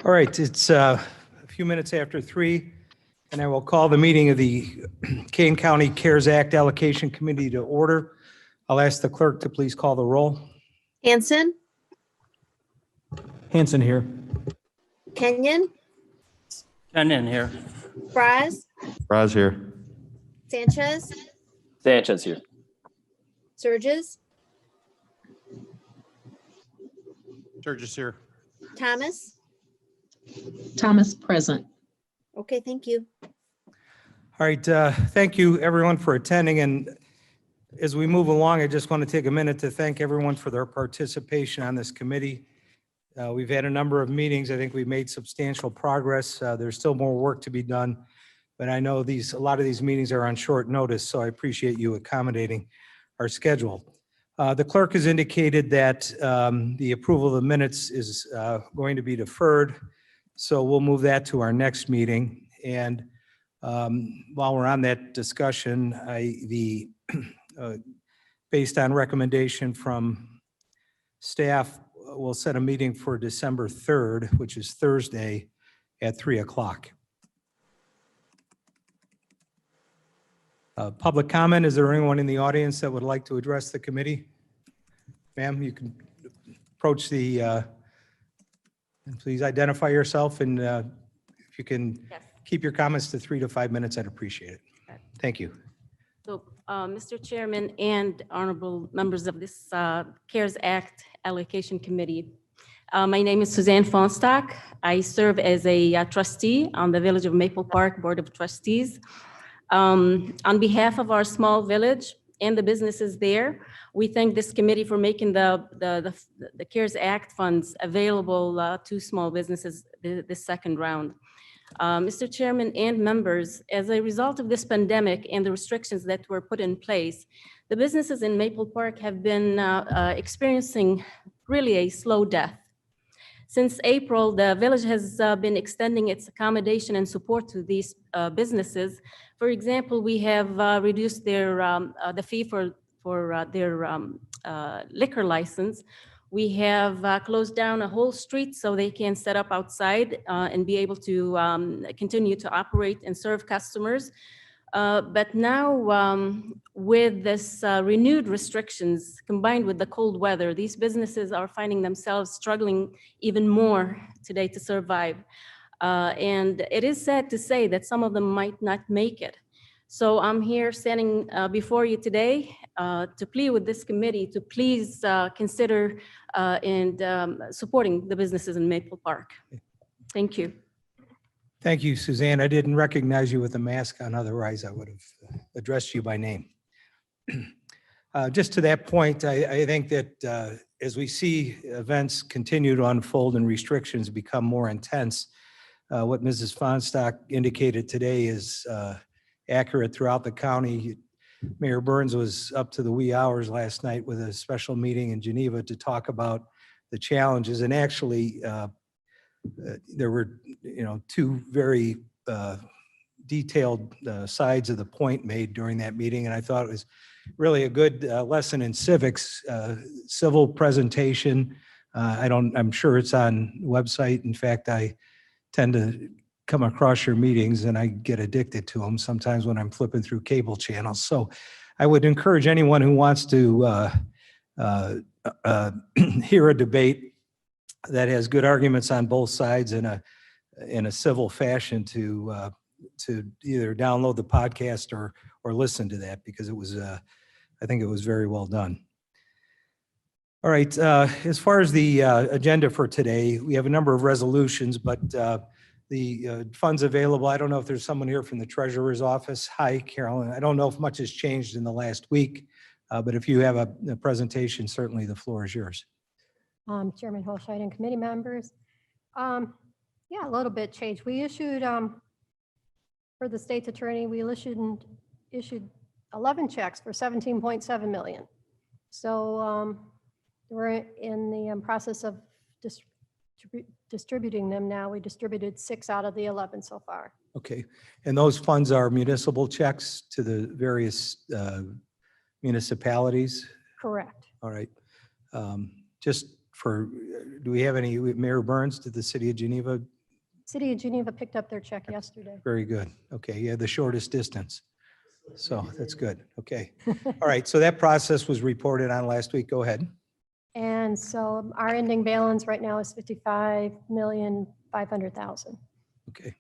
All right, it's a few minutes after 3, and I will call the meeting of the Kane County CARES Act Allocation Committee to order. I'll ask the clerk to please call the roll. Hanson, Hanson here. Kenyon, Kenyon here. Fries, Raz here. Sanchez, Sanchez here. Surges, Sturgis here. Thomas. Thomas present. Okay, thank you. All right, thank you everyone for attending, and as we move along, I just want to take a minute to thank everyone for their participation on this committee. We've had a number of meetings. I think we've made substantial progress. There's still more work to be done, but I know a lot of these meetings are on short notice, so I appreciate you accommodating our schedule. The clerk has indicated that the approval of the minutes is going to be deferred, so we'll move that to our next meeting. And while we're on that discussion, based on recommendation from staff, we'll set a meeting for December 3rd, which is Thursday at 3 o'clock. Public comment, is there anyone in the audience that would like to address the committee? Ma'am, you can approach the, and please identify yourself, and if you can keep your comments to 3 to 5 minutes, I'd appreciate it. Thank you. So, Mr. Chairman and honorable members of this CARES Act Allocation Committee, my name is Suzanne Fonstock. I serve as a trustee on the Village of Maple Park Board of Trustees. On behalf of our small village and the businesses there, we thank this committee for making the CARES Act funds available to small businesses this second round. Mr. Chairman and members, as a result of this pandemic and the restrictions that were put in place, the businesses in Maple Park have been experiencing really a slow death. Since April, the village has been extending its accommodation and support to these businesses. For example, we have reduced their the fee for their liquor license. We have closed down a whole street so they can set up outside and be able to continue to operate and serve customers. But now with this renewed restrictions combined with the cold weather, these businesses are finding themselves struggling even more today to survive. And it is sad to say that some of them might not make it. So I'm here standing before you today to plead with this committee to please consider and supporting the businesses in Maple Park. Thank you. Thank you, Suzanne. I didn't recognize you with a mask on, otherwise I would have addressed you by name. Just to that point, I think that as we see events continue to unfold and restrictions become more intense, what Mrs. Fonstock indicated today is accurate throughout the county. Mayor Burns was up to the wee hours last night with a special meeting in Geneva to talk about the challenges, and actually there were, two very detailed sides of the point made during that meeting, and I thought it was really a good lesson in civics, civil presentation. I'm sure it's on the website. In fact, I tend to come across your meetings and I get addicted to them sometimes when I'm flipping through cable channels. So I would encourage anyone who wants to hear a debate that has good arguments on both sides in a civil fashion to either download the podcast or listen to that, because it was I think it was very well done. All right, as far as the agenda for today, we have a number of resolutions, but the funds available, I don't know if there's someone here from the treasurer's office. Hi, Carolyn. I don't know if much has changed in the last week, but if you have a presentation, certainly the floor is yours. Chairman Holscheid and committee members. Yeah, a little bit changed. We issued, for the state's attorney, we issued 11 checks for 17.7 million. So we're in the process of distributing them now. We distributed 6 out of the 11 so far. Okay, and those funds are municipal checks to the various municipalities? Correct. All right. Just for, do we have any, Mayor Burns, did the city of Geneva? City of Geneva picked up their check yesterday. Very good. Okay, yeah, the shortest distance. So that's good. Okay. All right, so that process was reported on last week. Go ahead. And so our ending balance right now is 55,500,000. Okay.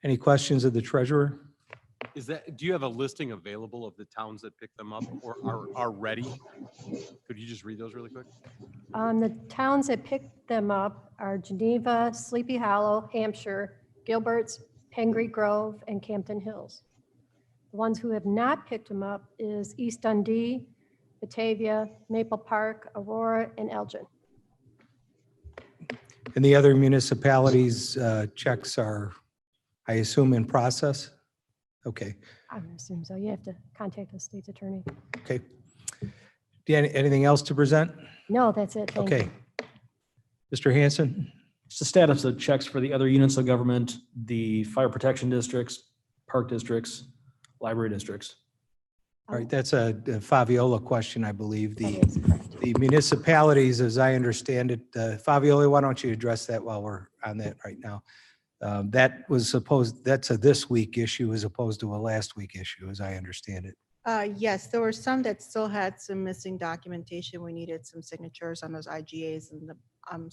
Any questions of the treasurer? Do you have a listing available of the towns that picked them up or are ready? Could you just read those really quick? The towns that picked them up are Geneva, Sleepy Hollow, Hampshire, Gilbert's, Pengree Grove, and Campton Hills. The ones who have not picked them up is East Dundee, Batavia, Maple Park, Aurora, and Elgin. And the other municipalities' checks are, I assume, in process? Okay, I would assume so. You have to contact the state's attorney. okay. Do you have anything else to present? No, that's it. Thank you. Okay. Mr. Hanson? It's the status of checks for the other units of government, the fire protection districts, park districts, library districts. All right, that's a Fabiola question, I believe. That is correct. The municipalities, as I understand it, Fabiola, why don't you address that while we're on that right now? That was supposed, that's a this week issue as opposed to a last week issue, as I understand it. Yes, there were some that still had some missing documentation. We needed some signatures on those IGAs and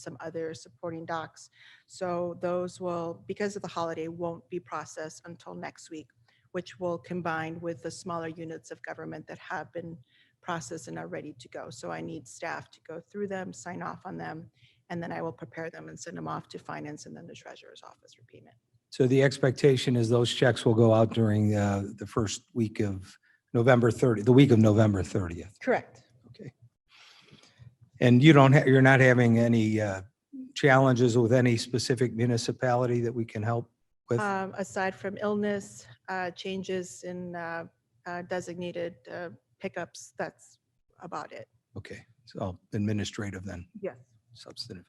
some other supporting docs. So those will, because of the holiday, won't be processed until next week, which will combine with the smaller units of government that have been processed and are ready to go. So I need staff to go through them, sign off on them, and then I will prepare them and send them off to finance and then the treasurer's office for payment. So the expectation is those checks will go out during the first week of November 30th, the week of November 30th. Correct. Okay. And you don't, you're not having any challenges with any specific municipality that we can help with? Aside from illness, changes in designated pickups, that's about it. Okay, so administrative then, Yes. substantive.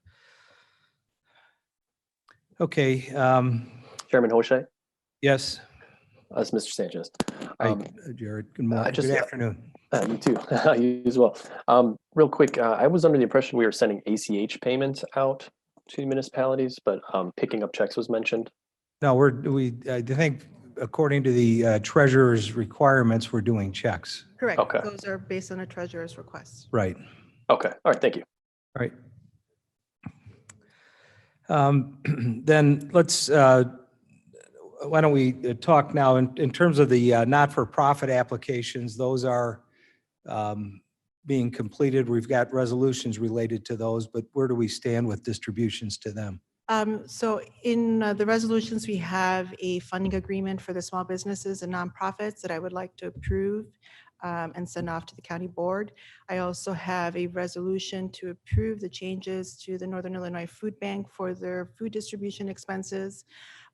Okay, Chairman Hoshay, yes, that's Mr. Sanchez. hi, Jared, good morning, just- good afternoon. You too. You as well. Real quick, I was under the impression we were sending ACH payments out to municipalities, but picking up checks was mentioned. No, I think according to the treasurer's requirements, we're doing checks. Correct. Okay. Those are based on a treasurer's request. Right, Okay, all right, thank you. right. Then let's, why don't we talk now in terms of the not-for-profit applications, those are being completed. We've got resolutions related to those, but where do we stand with distributions to them? So in the resolutions, we have a funding agreement for the small businesses and nonprofits that I would like to approve and send off to the county board. I also have a resolution to approve the changes to the Northern Illinois Food Bank for their food distribution expenses,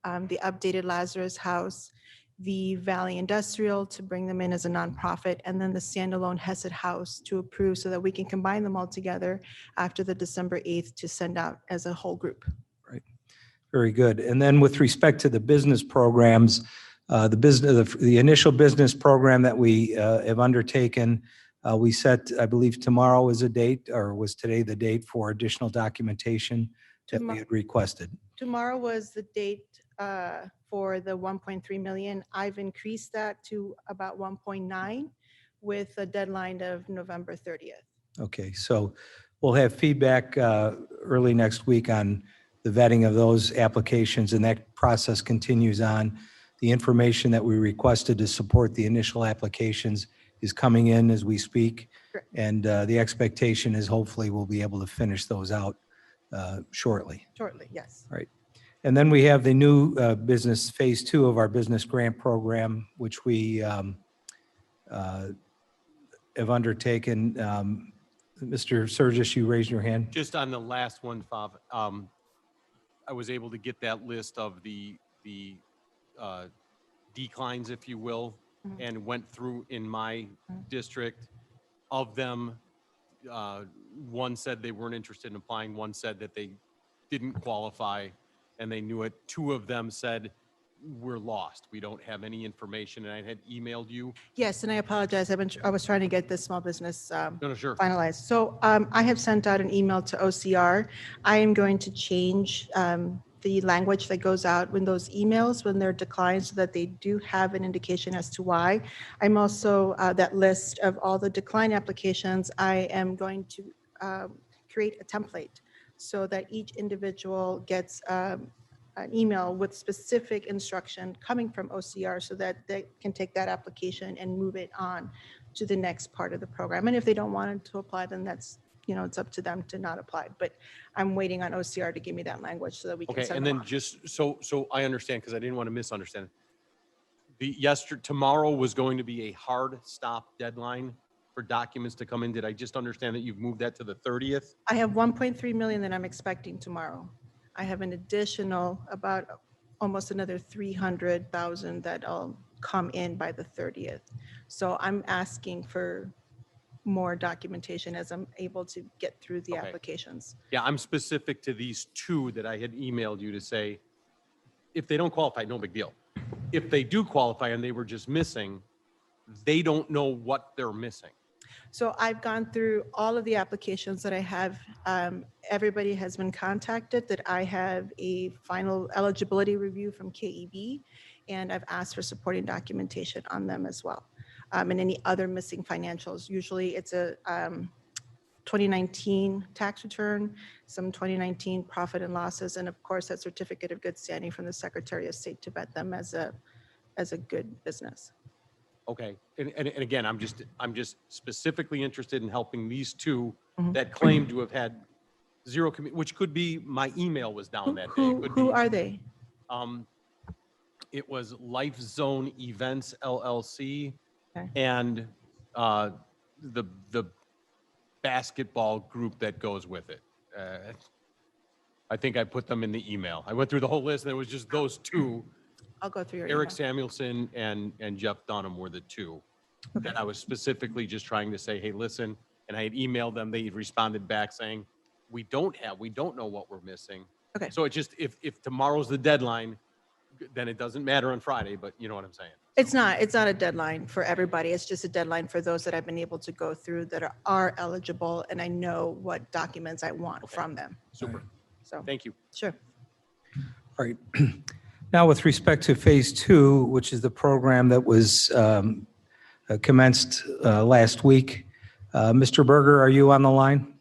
the updated Lazarus House, the Valley Industrial to bring them in as a nonprofit, and then the standalone Hesed House to approve so that we can combine them all together after the December 8th to send out as a whole group. Very good. And then with respect to the business programs, the initial business program that we have undertaken, we set, I believe tomorrow is a date, or was today the date for additional documentation that we had requested? Tomorrow was the date for the 1.3 million. I've increased that to about 1.9 with a deadline of November 30th. Okay, so we'll have feedback early next week on the vetting of those applications, and that process continues on. The information that we requested to support the initial applications is coming in as we speak. Correct. And the expectation is hopefully we'll be able to finish those out shortly. Shortly, yes. And then we have the new business, phase 2 of our business grant program, which we have undertaken. Mr. Surgis, you raised your hand. Just on the last one, Fav, I was able to get that list of the declines, if you will, and went through in my district. Of them, one said they weren't interested in applying, one said that they didn't qualify and they knew it. Two of them said we're lost. We don't have any information, and I had emailed you. Yes, and I apologize. I was trying to get this small business No, sure. finalized. So I have sent out an email to OCR. I am going to change the language that goes out when those emails, when they're declined, so that they do have an indication as to why. I'm also, that list of all the decline applications, I am going to create a template so that each individual gets an email with specific instruction coming from OCR so that they can take that application and move it on to the next part of the program. And if they don't want to apply, then that's, it's up to them to not apply. But I'm waiting on OCR to give me that language so that we can Okay, send and them then off. just so I understand, because I didn't want to misunderstand. Tomorrow was going to be a hard stop deadline for documents to come in. Did I just understand that you've moved that to the 30th? I have 1.3 million that I'm expecting tomorrow. I have an additional about almost another 300,000 that'll come in by the 30th. So I'm asking for more documentation as I'm able to get through the Okay. applications. Yeah, I'm specific to these two that I had emailed you to say, if they don't qualify, no big deal. If they do qualify and they were just missing, they don't know what they're missing. So I've gone through all of the applications that I have. Everybody has been contacted that I have a final eligibility review from KEB, and I've asked for supporting documentation on them as well. And any other missing financials. Usually it's a 2019 tax return, some 2019 profit and losses, and of course that certificate of good standing from the Secretary of State to vet them as a good business. Okay, and again, I'm just specifically interested in helping these two Mhm. that claim to have had zero, which could be my email was down that day. It could Who be, are they? It was Life Zone Events LLC Okay. and the basketball group that goes with it. I think I put them in the email. I went through the whole list and it was just those two. I'll go through your Eric email. Samuelson and Jeff Dunham were the two Okay. that I was specifically just trying to say, hey, listen, and I had emailed them. They responded back saying, we don't know what we're missing. Okay. So it just, if tomorrow's the deadline, then it doesn't matter on Friday, but you know what I'm saying? It's not a deadline for everybody. It's just a deadline for those that I've been able to go through that are eligible, and I know what documents I want Okay. from them. Super. So, Thank you. sure. All right. Now, with respect to phase two, which is the program that was commenced last week, Mr. Berger, are you on the line?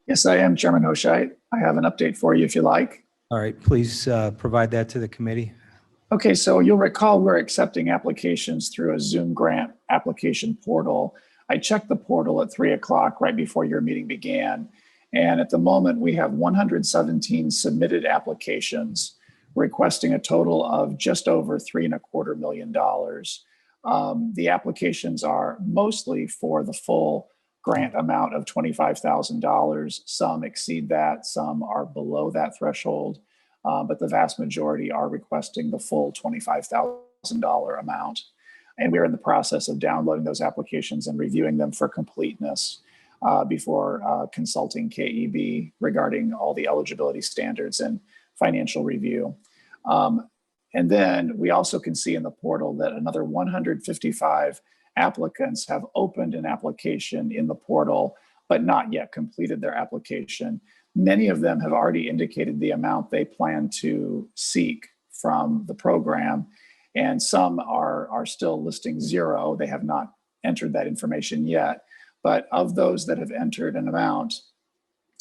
Yes, I am, Chairman Hoshait. I have an update for you if you like. All right, please provide that to the committee. Okay, so you'll recall we're accepting applications through a Zoom grant application portal. I checked the portal at 3 o'clock right before your meeting began. And at the moment, we have 117 submitted applications requesting a total of just over $3.25 million. The applications are mostly for the full grant amount of $25,000. Some exceed that, some are below that threshold. But the vast majority are requesting the full $25,000 amount. And we're in the process of downloading those applications and reviewing them for completeness before consulting KEB regarding all the eligibility standards and financial review. And then we also can see in the portal that another 155 applicants have opened an application in the portal, but not yet completed their application. Many of them have already indicated the amount they plan to seek from the program, and some are still listing zero. They have not entered that information yet. But of those that have entered an amount,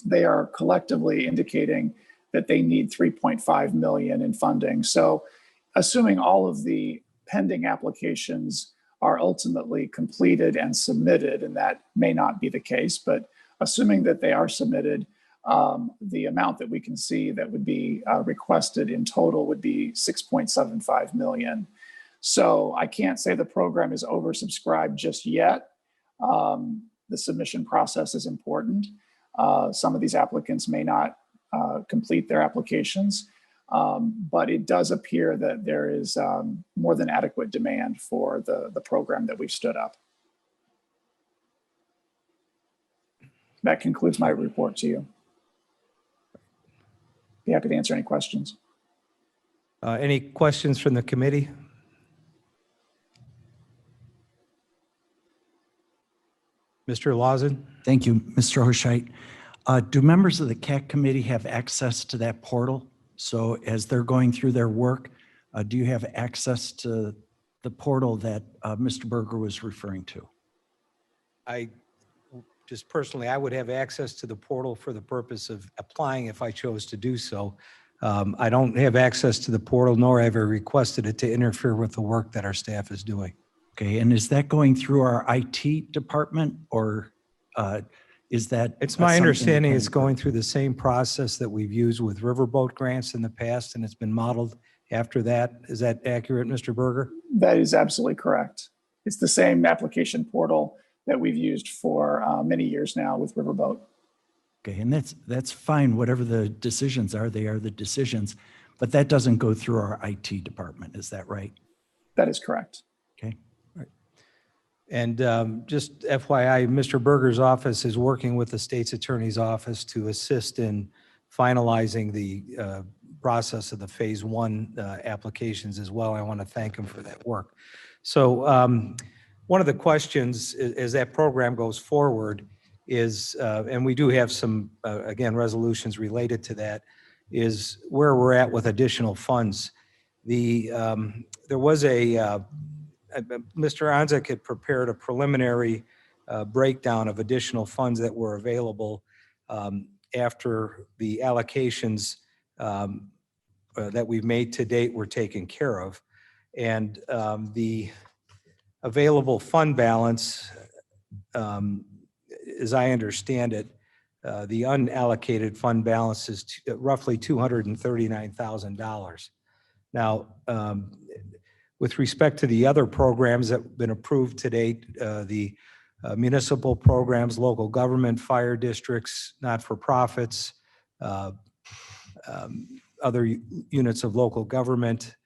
they are collectively indicating that they need 3.5 million in funding. So assuming all of the pending applications are ultimately completed and submitted, and that may not be the case, but assuming that they are submitted, the amount that we can see that would be requested in total would be 6.75 million. So I can't say the program is oversubscribed just yet. The submission process is important. Some of these applicants may not complete their applications, but it does appear that there is more than adequate demand for the program that we've stood up. That concludes my report to you. Be happy to answer any questions. Any questions from the committee? Mr. Lawson? Thank you, Mr. Hoshait. Do members of the CAC committee have access to that portal? So as they're going through their work, do you have access to the portal that Mr. Berger was referring to? I just personally, I would have access to the portal for the purpose of applying if I chose to do so. I don't have access to the portal, nor have I requested it to interfere with the work that our staff is doing. Okay, and is that going through our IT department, or is that? It's my something understanding it's independent? going through the same process that we've used with riverboat grants in the past, and it's been modeled after that. Is that accurate, Mr. Berger? That is absolutely correct. It's the same application portal that we've used for many years now with Riverboat. Okay, and that's fine. Whatever the decisions are, they are the decisions, but that doesn't go through our IT department. Is that right? That is correct. Okay. And just FYI, Mr. Berger's office is working with the state's attorney's office to assist in finalizing the process of the phase one applications as well. I want to thank him for that work. So one of the questions as that program goes forward is, and we do have some, again, resolutions related to that, is where we're at with additional funds. There was Mr. Onzek had prepared a preliminary breakdown of additional funds that were available after the allocations that we've made to date were taken care of. And the available fund balance, as I understand it, the unallocated fund balance is roughly $239,000. Now, with respect to the other programs that have been approved to date, the municipal programs, local government, fire districts, not-for-profits, other units of local government,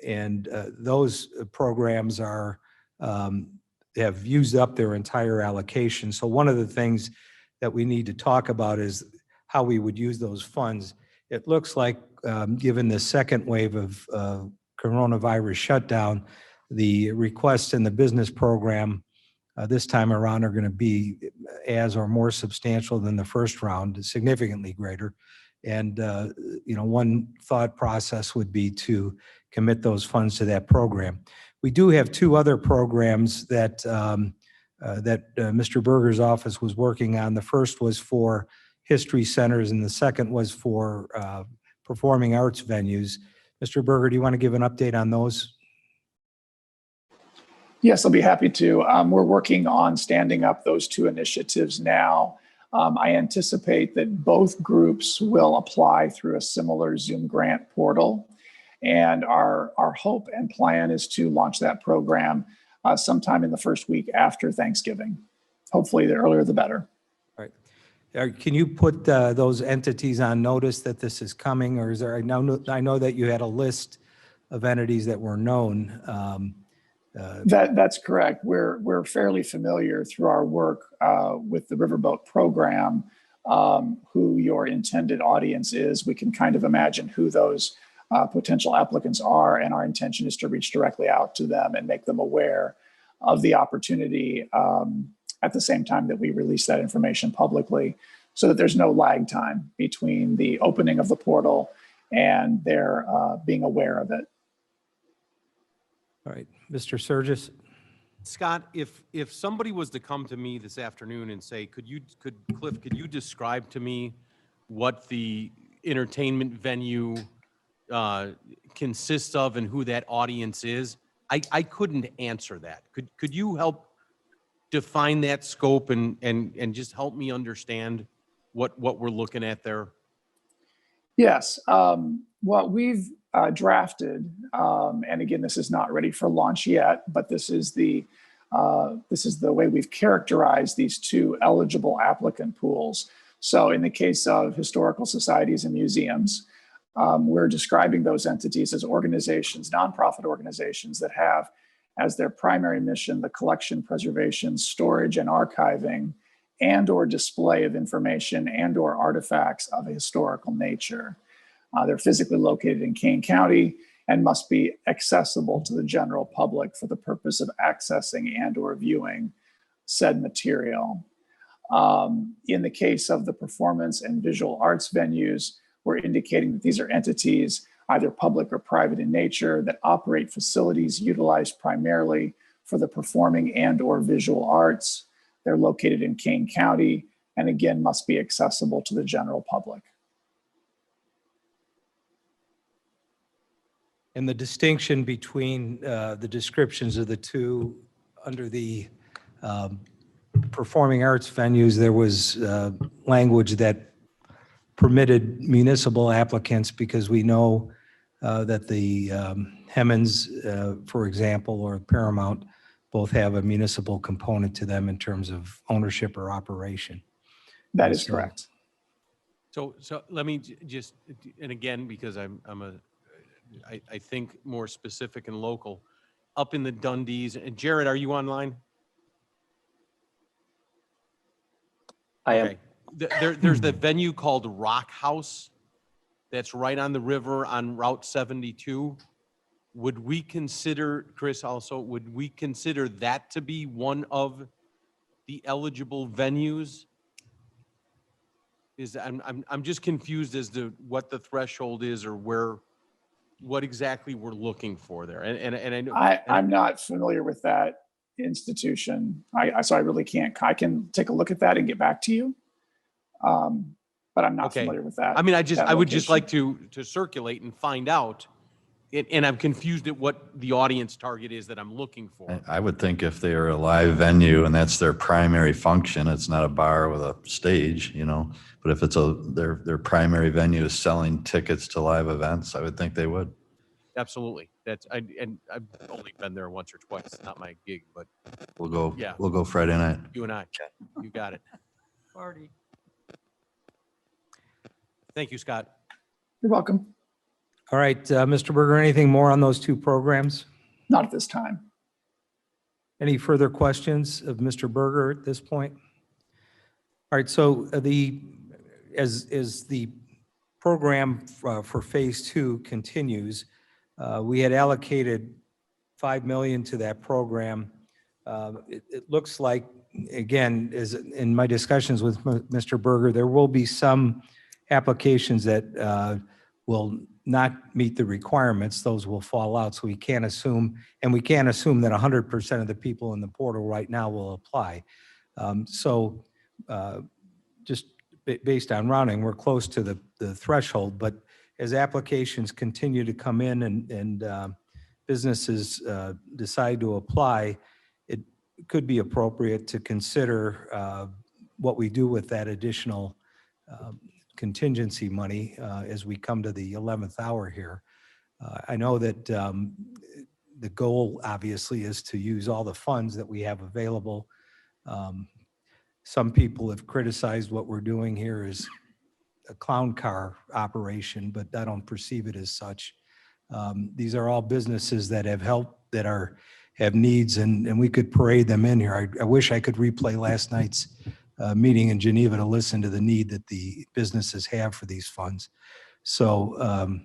and those programs have used up their entire allocation. So one of the things that we need to talk about is how we would use those funds. It looks like, given the second wave of coronavirus shutdown, the requests in the business program this time around are going to be as or more substantial than the first round, significantly greater. And one thought process would be to commit those funds to that program. We do have two other programs that Mr. Berger's office was working on. The first was for history centers, and the second was for performing arts venues. Mr. Berger, do you want to give an update on those? Yes, I'll be happy to. We're working on standing up those two initiatives now. I anticipate that both groups will apply through a similar Zoom grant portal. And our hope and plan is to launch that program sometime in the first week after Thanksgiving. Hopefully, the earlier the better. All right. Can you put those entities on notice that this is coming, or is there? I know that you had a list of entities that were known. That's correct. We're fairly familiar through our work with the Riverboat program, who your intended audience is. We can kind of imagine who those potential applicants are, and our intention is to reach directly out to them and make them aware of the opportunity at the same time that we release that information publicly, so that there's no lag time between the opening of the portal and their being aware of it. All right, Mr. Surgis. Scott, if somebody was to come to me this afternoon and say, Cliff, could you describe to me what the entertainment venue consists of and who that audience is? I couldn't answer that. Could you help define that scope and just help me understand what we're looking at there? Yes. What we've drafted, and again, this is not ready for launch yet, but this is the way we've characterized these two eligible applicant pools. So in the case of historical societies and museums, we're describing those entities as organizations, nonprofit organizations that have as their primary mission the collection, preservation, storage, and archiving, and or display of information and or artifacts of a historical nature. They're physically located in Kane County and must be accessible to the general public for the purpose of accessing and/or viewing said material. In the case of the performance and visual arts venues, we're indicating that these are entities, either public or private in nature, that operate facilities utilized primarily for the performing and/or visual arts. They're located in Kane County and again must be accessible to the general public. And the distinction between the descriptions of the two under the performing arts venues, there was language that permitted municipal applicants because we know that the Hemmons, for example, or Paramount, both have a municipal component to them in terms of ownership or operation. That And is so- correct. So let me just, and again, because I think more specific and local, up in the Dundees, and Jared, are you online? I am. Okay. There's the venue called Rock House that's right on the river on Route 72. Would we consider, Chris, also, would we consider that to be one of the eligible venues? I'm just confused as to what the threshold is or what exactly we're looking for there. And I know. I'm not familiar with that institution. So I really can't. I can take a look at that and get back to you. But I'm not Okay. familiar with that. I mean, that I would just location. like to circulate and find out. And I'm confused at what the audience target is that I'm looking for. I would think if they are a live venue and that's their primary function, it's not a bar with a stage, you know. But if it's their primary venue is selling tickets to live events, I would think they would. Absolutely. And I've only been there once or twice. It's not my gig, but Yeah. We'll go Friday night. you and I, you got it. Party. Thank you, Scott. You're welcome. All right, Mr. Berger, anything more on those two programs? Not at this time. Any further questions of Mr. Berger at this point? All right, so as the program for Phase 2 continues, we had allocated $5 million to that program. It looks like, again, as in my discussions with Mr. Berger, there will be some applications that will not meet the requirements. Those will fall out, so we can't assume that 100% of the people in the portal right now will apply. Just based on rounding, we're close to the threshold, but as applications continue to come in and businesses decide to apply, it could be appropriate to consider what we do with that additional contingency money as we come to the 11th hour here. I know that the goal obviously is to use all the funds that we have available. Some people have criticized what we're doing here as a clown car operation, but I don't perceive it as such. These are all businesses that have helped, that have needs, and we could parade them in here. I wish I could replay last night's meeting in Geneva to listen to the need that the businesses have for these funds. So,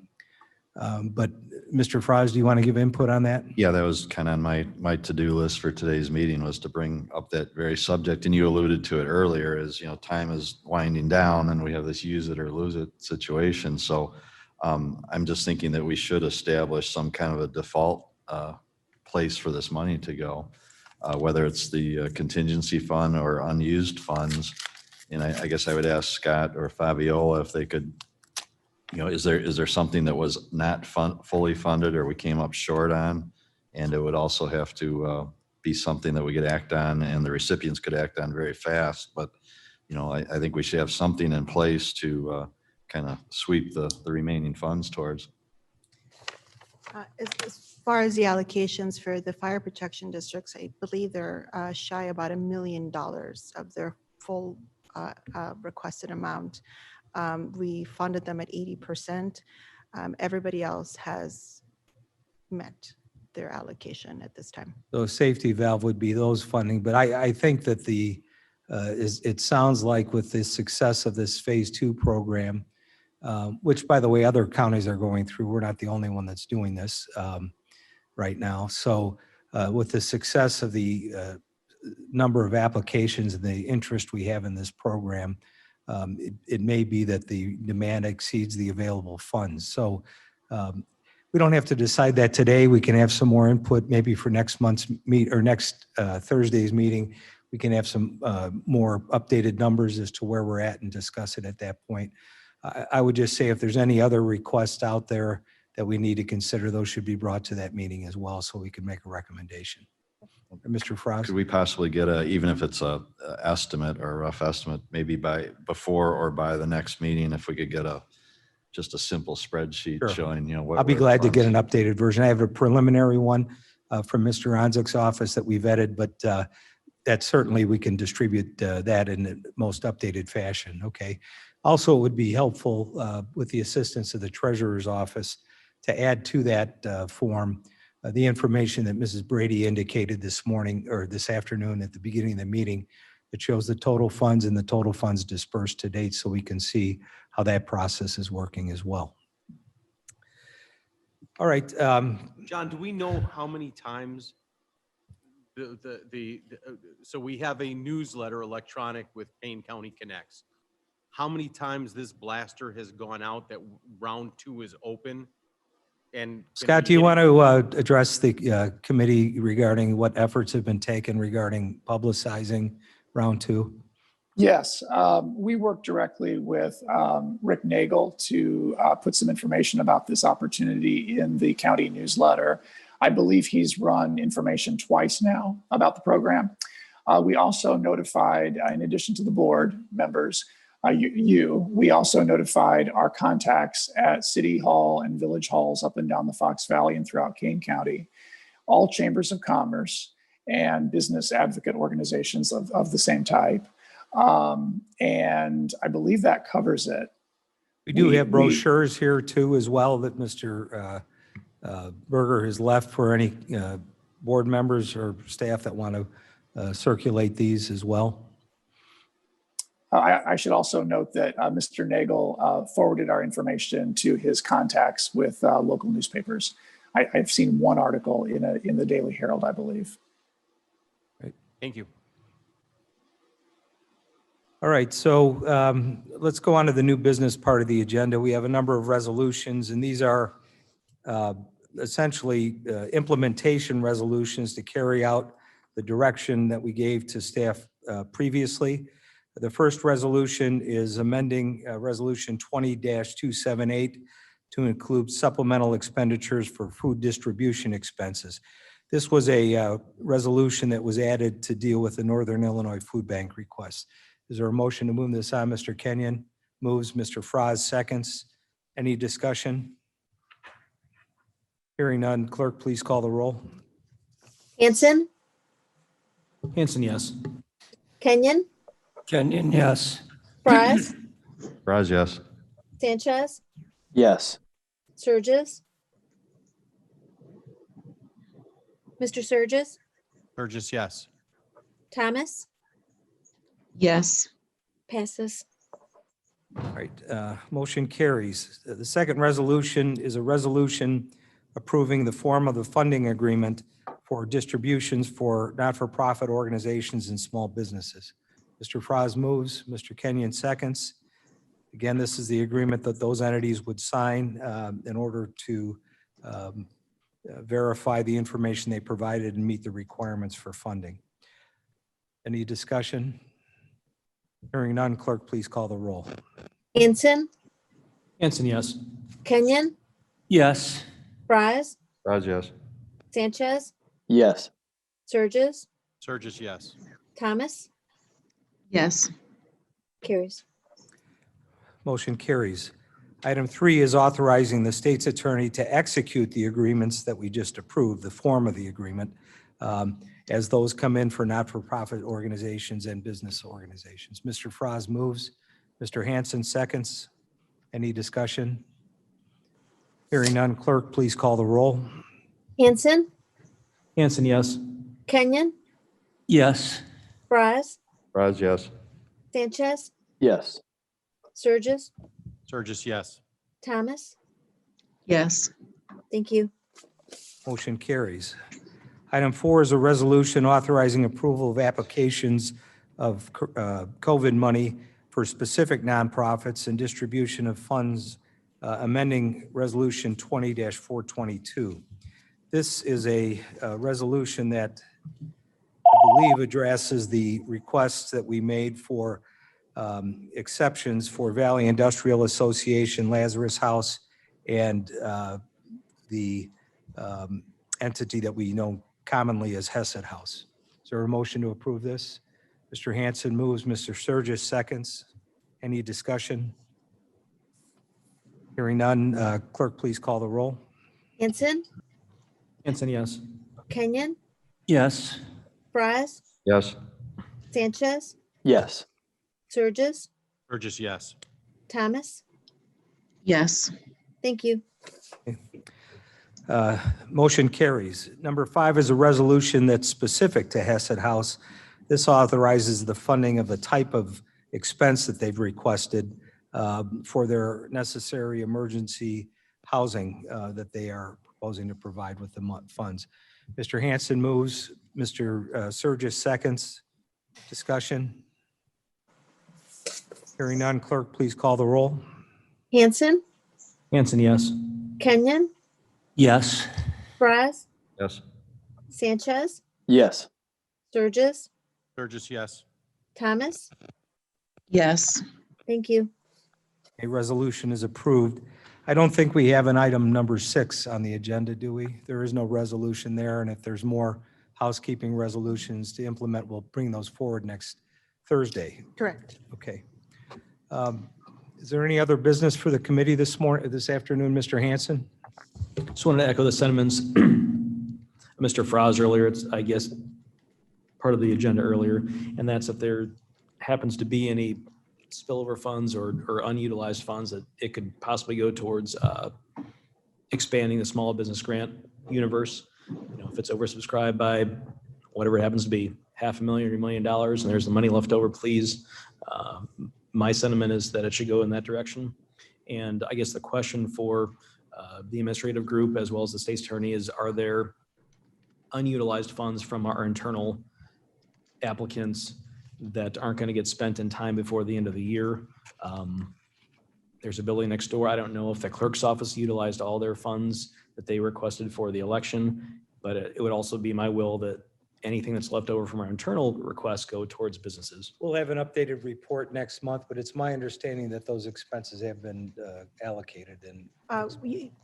but Mr. Frost, do you want to give input on that? Yeah, that was kind of on my to-do list for today's meeting, was to bring up that very subject. And you alluded to it earlier, as you know, time is winding down and we have this use it or lose it situation. So I'm just thinking that we should establish some kind of a default place for this money to go, whether it's the contingency fund or unused funds. And I guess I would ask Scott or Fabiola if they could, you know, is there something that was not fully funded or we came up short on? And it would also have to be something that we could act on and the recipients could act on very fast. But, you know, I think we should have something in place to kind of sweep the remaining funds towards. As far as the allocations for the fire protection districts, I believe they're shy about $1 million of their full requested amount. We funded them at 80%. Everybody else has met their allocation at this time. So a safety valve would be those funding, but I think that it sounds like with the success of this Phase 2 program, which, by the way, other counties are going through. We're not the only one that's doing this right now. So with the success of the number of applications and the interest we have in this program, it may be that the demand exceeds the available funds. So we don't have to decide that today. We can have some more input maybe for next month's next Thursday's meeting. We can have some more updated numbers as to where we're at and discuss it at that point. I would just say if there's any other requests out there that we need to consider, those should be brought to that meeting as well so we can make a recommendation. Mr. Frost? Could we possibly get even if it's a estimate or a rough estimate, maybe before or by the next meeting, if we could get just a simple spreadsheet Sure. showing, what. I'll be where glad to get an funds- updated version. I have a preliminary one from Mr. Onzik's office that we've vetted, but that certainly we can distribute that in the most updated fashion. Okay. Also, it would be helpful with the assistance of the treasurer's office to add to that form the information that Mrs. Brady indicated this morning or this afternoon at the beginning of the meeting that shows the total funds and the total funds dispersed to date so we can see how that process is working as well. All right. John, do we know how many times so we have a newsletter electronic with Payne County Connects. How many times this blaster has gone out that round 2 is open? And Scott, do you want to address the committee regarding what efforts have been taken regarding publicizing round 2? Yes, we worked directly with Rick Nagel to put some information about this opportunity in the county newsletter. I believe he's run information twice now about the program. We also notified, in addition to the board members, we also notified our contacts at City Hall and Village Halls up and down the Fox Valley and throughout Kane County, all chambers of commerce and business advocate organizations of the same type. And I believe that covers it. We do have brochures here too as well that Mr. Berger has left for any board members or staff that want to circulate these as well. I should also note that Mr. Nagel forwarded our information to his contacts with local newspapers. I've seen one article in the Daily Herald, I believe. Right. Thank you. All right, so let's go on to the new business part of the agenda. We have a number of resolutions, and these are essentially implementation resolutions to carry out the direction that we gave to staff previously. The first resolution is amending Resolution 20-278 to include supplemental expenditures for food distribution expenses. This was a resolution that was added to deal with the Northern Illinois Food Bank request. Is there a motion to move this on? Mr. Kenyon moves, Mr. Froz seconds. Any discussion? Hearing none, clerk, please call the roll. Hanson, Hanson, yes. Kenyon, Kenyon, yes. Fries, Raz, yes. Sanchez, Yes. Surges. Mr. Surges, Burgess, yes. Thomas, yes, passes. All right, motion carries. The second resolution is a resolution approving the form of the funding agreement for distributions for not-for-profit organizations and small businesses. Mr. Froz moves, Mr. Kenyon seconds. Again, this is the agreement that those entities would sign in order to verify the information they provided and meet the requirements for funding. Any discussion? Hearing none, clerk, please call the roll. Hanson, Hanson, yes. Kenyon, Yes. Fries, Raz, yes. Sanchez, Yes. Surges, Surges, yes. Thomas, yes, carries. Motion carries. Item 3 is authorizing the state's attorney to execute the agreements that we just approved, the form of the agreement, as those come in for not-for-profit organizations and business organizations. Mr. Froz moves. Mr. Hanson seconds. Any discussion? Hearing none, clerk, please call the roll. Hanson, Hanson, yes. Kenyon, Yes. Fries, Raz, yes. Sanchez, Yes. Surges, Sturgis, yes. Thomas. Yes. Thank you. Motion carries. Item 4 is a resolution authorizing approval of applications of COVID money for specific nonprofits and distribution of funds, amending Resolution 20-422. This is a resolution that I believe addresses the requests that we made for exceptions for Valley Industrial Association, Lazarus House, and the entity that we know commonly as Hesed House. Is there a motion to approve this? Mr. Hanson moves, Mr. Sturgis seconds. Any discussion? Hearing none, clerk, please call the roll. Hanson, Hanson, yes. Kenyon, Yes. Fries, Yes. Sanchez, Yes. Sturgis, Sturgis, yes. Thomas. Yes. Thank you. Motion carries. Number 5 is a resolution that's specific to Hesed House. This authorizes the funding of the type of expense that they've requested for their necessary emergency housing that they are proposing to provide with the funds. Mr. Hanson moves, Mr. Sturgis seconds. Discussion? Hearing none, clerk, please call the roll. Hanson, Hanson, yes. Kenyon, Yes. Fries, Yes. Sanchez, Yes. Sturgis, Sturgis, yes. Thomas. Yes. Thank you. A resolution is approved. I don't think we have an item number 6 on the agenda, do we? There is no resolution there, and if there's more housekeeping resolutions to implement, we'll bring those forward next Thursday. Correct. Okay. Is there any other business for the committee this afternoon, Mr. Hanson? Just wanted to echo the sentiments. Mr. Froz earlier, it's, I guess, part of the agenda earlier, and that's if there happens to be any spillover funds or unutilized funds that it could possibly go towards expanding the small business grant universe. You know, if it's oversubscribed by whatever it happens to be, $500,000 or $1 million, and there's the money left over, please. My sentiment is that it should go in that direction. And I guess the question for the administrative group as well as the state's attorney is, are there unutilized funds from our internal applicants that aren't going to get spent in time before the end of the year? There's a building next door. I don't know if the clerk's office utilized all their funds that they requested for the election, but it would also be my will that anything that's left over from our internal requests go towards businesses. We'll have an updated report next month, but it's my understanding that those expenses have been allocated and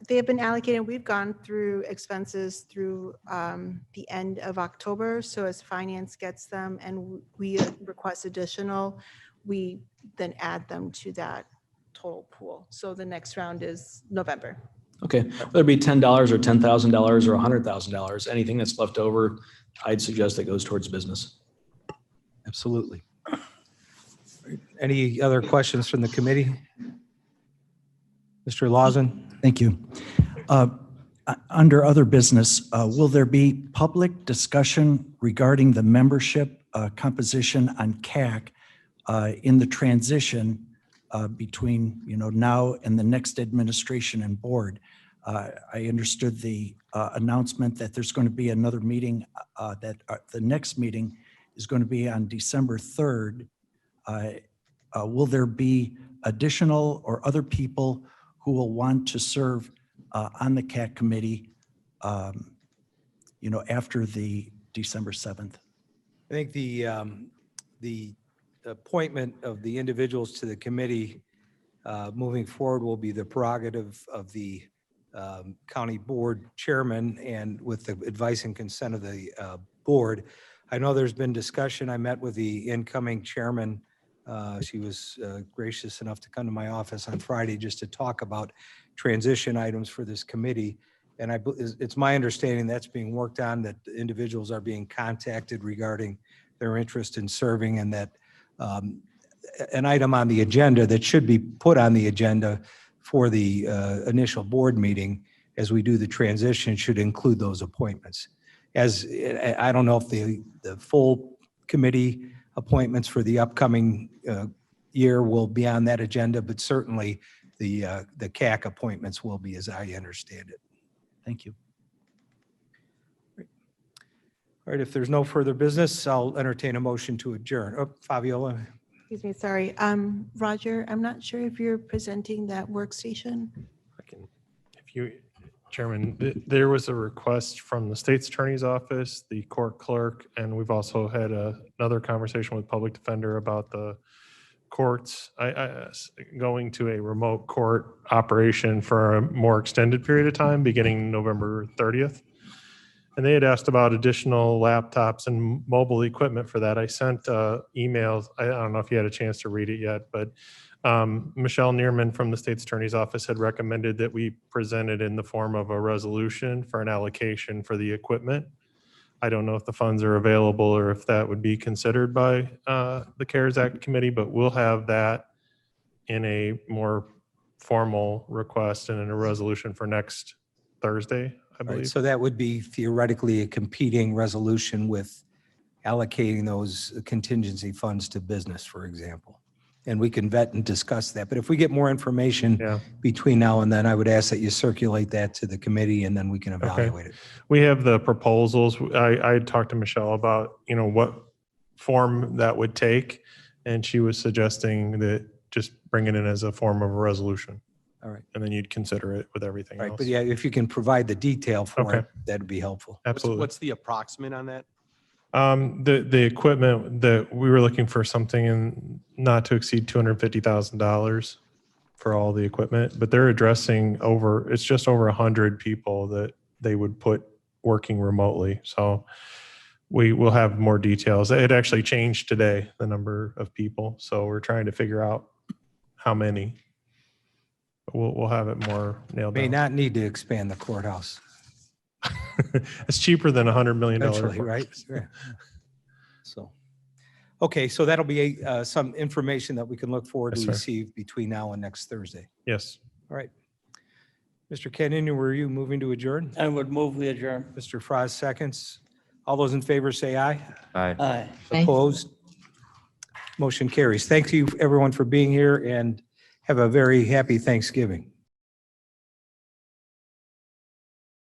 They have been allocated. We've gone through expenses through the end of October. So as finance gets them and we request additional, we then add them to that total pool. So the next round is November. Okay, whether it be $10 or $10,000 or $100,000, anything that's left over, I'd suggest that goes towards business. absolutely. Any other questions from the committee? Mr. Lawson? Thank you. Under other business, will there be public discussion regarding the membership composition on CAC in the transition between, now and the next administration and board? I understood the announcement that there's going to be another meeting, that the next meeting is going to be on December 3rd. Will there be additional or other people who will want to serve on the CAC committee, after the December 7th? I think the appointment of the individuals to the committee moving forward will be the prerogative of the county board chairman and with the advice and consent of the board. I know there's been discussion. I met with the incoming chairman. She was gracious enough to come to my office on Friday just to talk about transition items for this committee. And it's my understanding that's being worked on, that individuals are being contacted regarding their interest in serving, and that an item on the agenda that should be put on the agenda for the initial board meeting as we do the transition should include those appointments. As I don't know if the full committee appointments for the upcoming year will be on that agenda, but certainly the CAC appointments will be, as I understand it. Thank you. All right, if there's no further business, I'll entertain a motion to adjourn. Oh, Fabiola, Excuse me, sorry. Roger, I'm not sure if you're presenting that workstation. I can, if you, Chairman, there was a request from the state's attorney's office, the court clerk, and we've also had another conversation with public defender about the courts going to a remote court operation for a more extended period of time, beginning November 30th. And they had asked about additional laptops and mobile equipment for that. I sent emails. I don't know if you had a chance to read it yet, but Michelle Neerman from the state's attorney's office had recommended that we present it in the form of a resolution for an allocation for the equipment. I don't know if the funds are available or if that would be considered by the CARES Act committee, but we'll have that in a more formal request and in a resolution for next Thursday, I all right, believe. so that would be theoretically a competing resolution with allocating those contingency funds to business, for example. And we can vet and discuss that. But if we get more information Yeah. between now and then, I would ask that you circulate that to the committee and then we can evaluate it. We have the proposals. I talked to Michelle about, what form that would take. And she was suggesting that just bring it in as a form of a resolution. All right. And then you'd consider it with everything All right, else. but yeah, if you can provide the detail for Okay. it, that'd be helpful. Absolutely. What's the approximate on that? The equipment that we were looking for something in not to exceed $250,000 for all the equipment, but they're addressing it's just over 100 people that they would put working remotely. So we will have more details. It actually changed today, the number of people. So we're trying to figure out how many. But we'll have it more nailed May down. not need to expand the courthouse. It's cheaper than $100 million. Eventually, right? Yeah. So, okay, so that'll be some information that we can look forward Yes, to sir. receive between now and next Thursday. Yes. All right. Mr. Kenyon, were you moving to adjourn? I would move we adjourn. Mr. Frost seconds. All those in favor say aye. Aye. Aye. Opposed? Motion carries. Thank you, everyone, for being here, and have a very happy Thanksgiving.